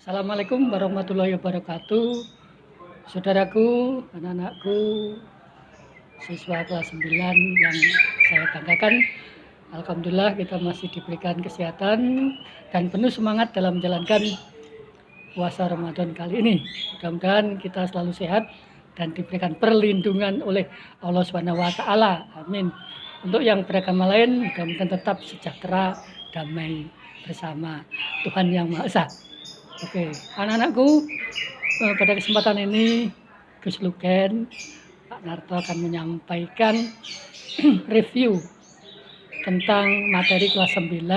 Assalamualaikum warahmatullahi wabarakatuh. Saudaraku, anak-anakku, siswa kelas 9 yang saya banggakan. Alhamdulillah kita masih diberikan kesehatan dan penuh semangat dalam menjalankan puasa Ramadan kali ini. Mudah-mudahan kita selalu sehat dan diberikan perlindungan oleh Allah Subhanahu wa taala. Amin. Untuk yang beragama lain, mudah-mudahan tetap sejahtera, damai bersama Tuhan Yang Maha Esa. Oke, anak-anakku, pada kesempatan ini Gus Luken, Pak Narto akan menyampaikan review tentang materi kelas 9.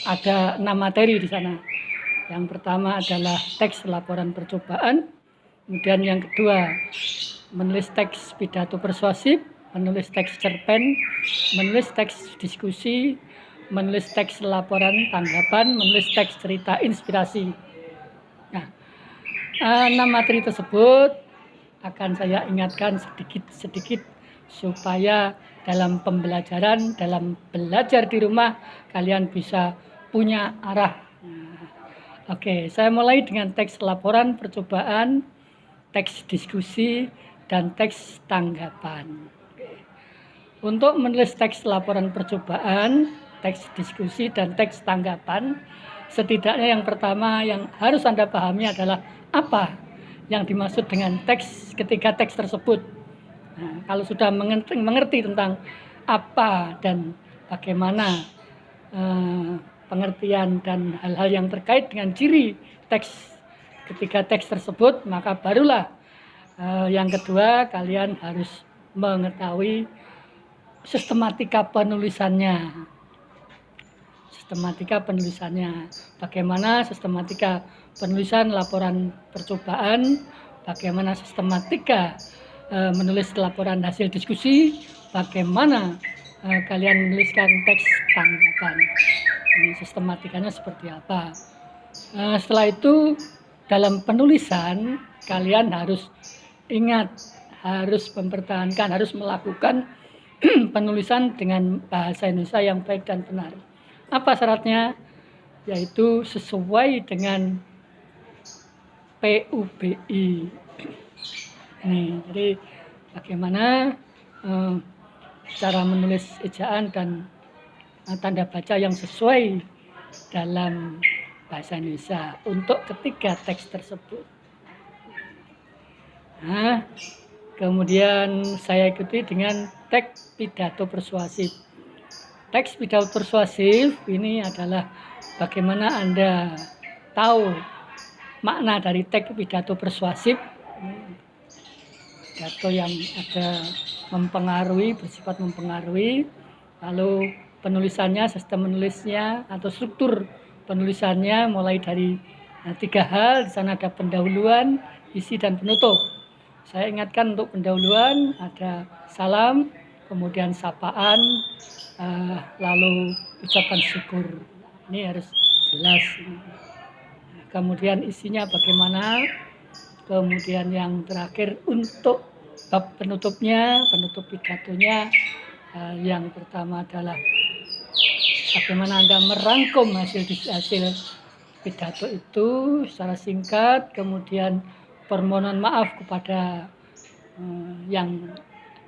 Ada 6 materi di sana. Yang pertama adalah teks laporan percobaan, kemudian yang kedua menulis teks pidato persuasif, menulis teks cerpen, menulis teks diskusi, menulis teks laporan tanggapan, menulis teks cerita inspirasi. Nah, 6 materi tersebut akan saya ingatkan sedikit-sedikit supaya dalam pembelajaran, dalam belajar di rumah kalian bisa punya arah. Oke, saya mulai dengan teks laporan percobaan, teks diskusi, dan teks tanggapan. Untuk menulis teks laporan percobaan, teks diskusi, dan teks tanggapan, setidaknya yang pertama yang harus Anda pahami adalah apa yang dimaksud dengan teks ketika teks tersebut. Nah, kalau sudah mengerti tentang apa dan bagaimana pengertian dan hal-hal yang terkait dengan ciri teks ketika teks tersebut, maka barulah yang kedua kalian harus mengetahui sistematika penulisannya. Bagaimana sistematika penulisan laporan percobaan, bagaimana sistematika menulis laporan hasil diskusi, bagaimana kalian menuliskan teks tanggapan. Ini sistematikanya seperti apa. Setelah itu dalam penulisan kalian harus ingat, harus mempertahankan, harus melakukan penulisan dengan bahasa Indonesia yang baik dan benar. Apa syaratnya? Yaitu sesuai dengan PUBI. Nih, jadi bagaimana cara menulis ejaan dan tanda baca yang sesuai dalam bahasa Indonesia untuk ketiga teks tersebut. Nah, kemudian saya ikuti dengan teks pidato persuasif. Teks pidato persuasif ini adalah bagaimana Anda tahu makna dari teks pidato persuasif. Pidato yang ada mempengaruhi, bersifat mempengaruhi, lalu penulisannya, sistem menulisnya atau struktur penulisannya mulai dari 3 hal. Di sana ada pendahuluan, isi, dan penutup. Saya ingatkan untuk pendahuluan ada salam, kemudian sapaan, lalu ucapan syukur. Ini harus jelas. Kemudian isinya bagaimana, kemudian yang terakhir untuk bab penutupnya, penutup pidatonya, yang pertama adalah bagaimana Anda merangkum hasil pidato itu secara singkat, kemudian permohonan maaf kepada yang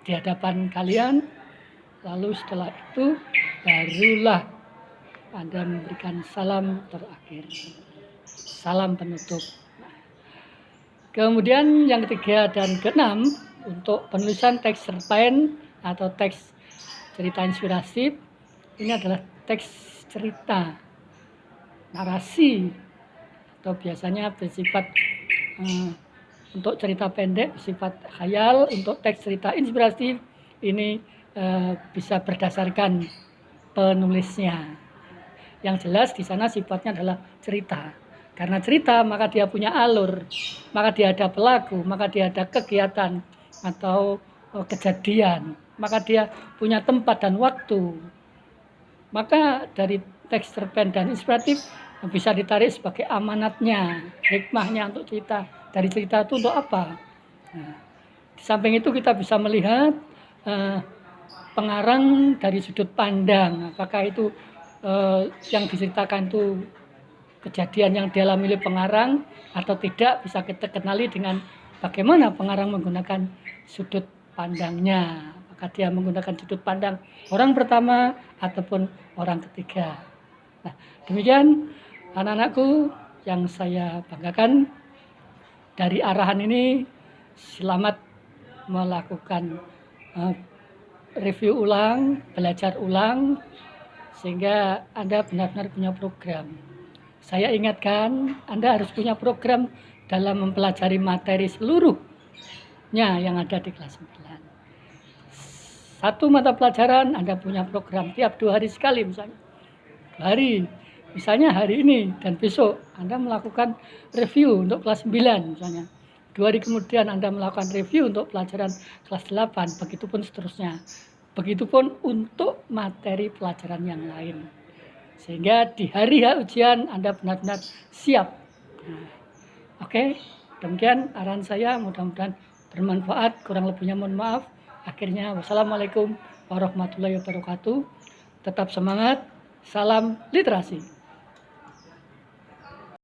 di hadapan kalian, lalu setelah itu barulah Anda memberikan salam terakhir, salam penutup. Kemudian yang ketiga dan keenam untuk penulisan teks cerpen atau teks cerita inspiratif, ini adalah teks cerita narasi atau biasanya bersifat untuk cerita pendek bersifat khayal. Untuk teks cerita inspiratif ini bisa berdasarkan penulisnya. Yang jelas di sana sifatnya adalah cerita. Karena cerita maka dia punya alur, maka dia ada pelaku, maka dia ada kegiatan atau kejadian, maka dia punya tempat dan waktu. Maka dari teks cerpen dan inspiratif bisa ditarik sebagai amanatnya, hikmahnya untuk cerita. Dari cerita itu untuk apa? Nah, di samping itu kita bisa melihat pengarang dari sudut pandang. Apakah itu yang diceritakan itu kejadian yang dialami oleh pengarang atau tidak, bisa kita kenali dengan bagaimana pengarang menggunakan sudut pandangnya. Apakah dia menggunakan sudut pandang orang pertama ataupun orang ketiga. Nah, demikian anak-anakku yang saya banggakan, dari arahan ini selamat melakukan review ulang, belajar ulang, sehingga Anda benar-benar punya program. Saya ingatkan, Anda harus punya program dalam mempelajari materi seluruhnya yang ada di kelas 9. Satu mata pelajaran Anda punya program tiap 2 hari sekali misalnya. 2 hari, misalnya hari ini dan besok Anda melakukan review untuk kelas 9 misalnya. 2 hari kemudian Anda melakukan review untuk pelajaran kelas 8, begitupun seterusnya. Begitupun untuk materi pelajaran yang lain. Sehingga di hari ujian Anda benar-benar siap. Nah, oke, demikian arahan saya, mudah-mudahan bermanfaat. Kurang lebihnya mohon maaf. Akhirnya wassalamualaikum warahmatullahi wabarakatuh. Tetap semangat, salam literasi.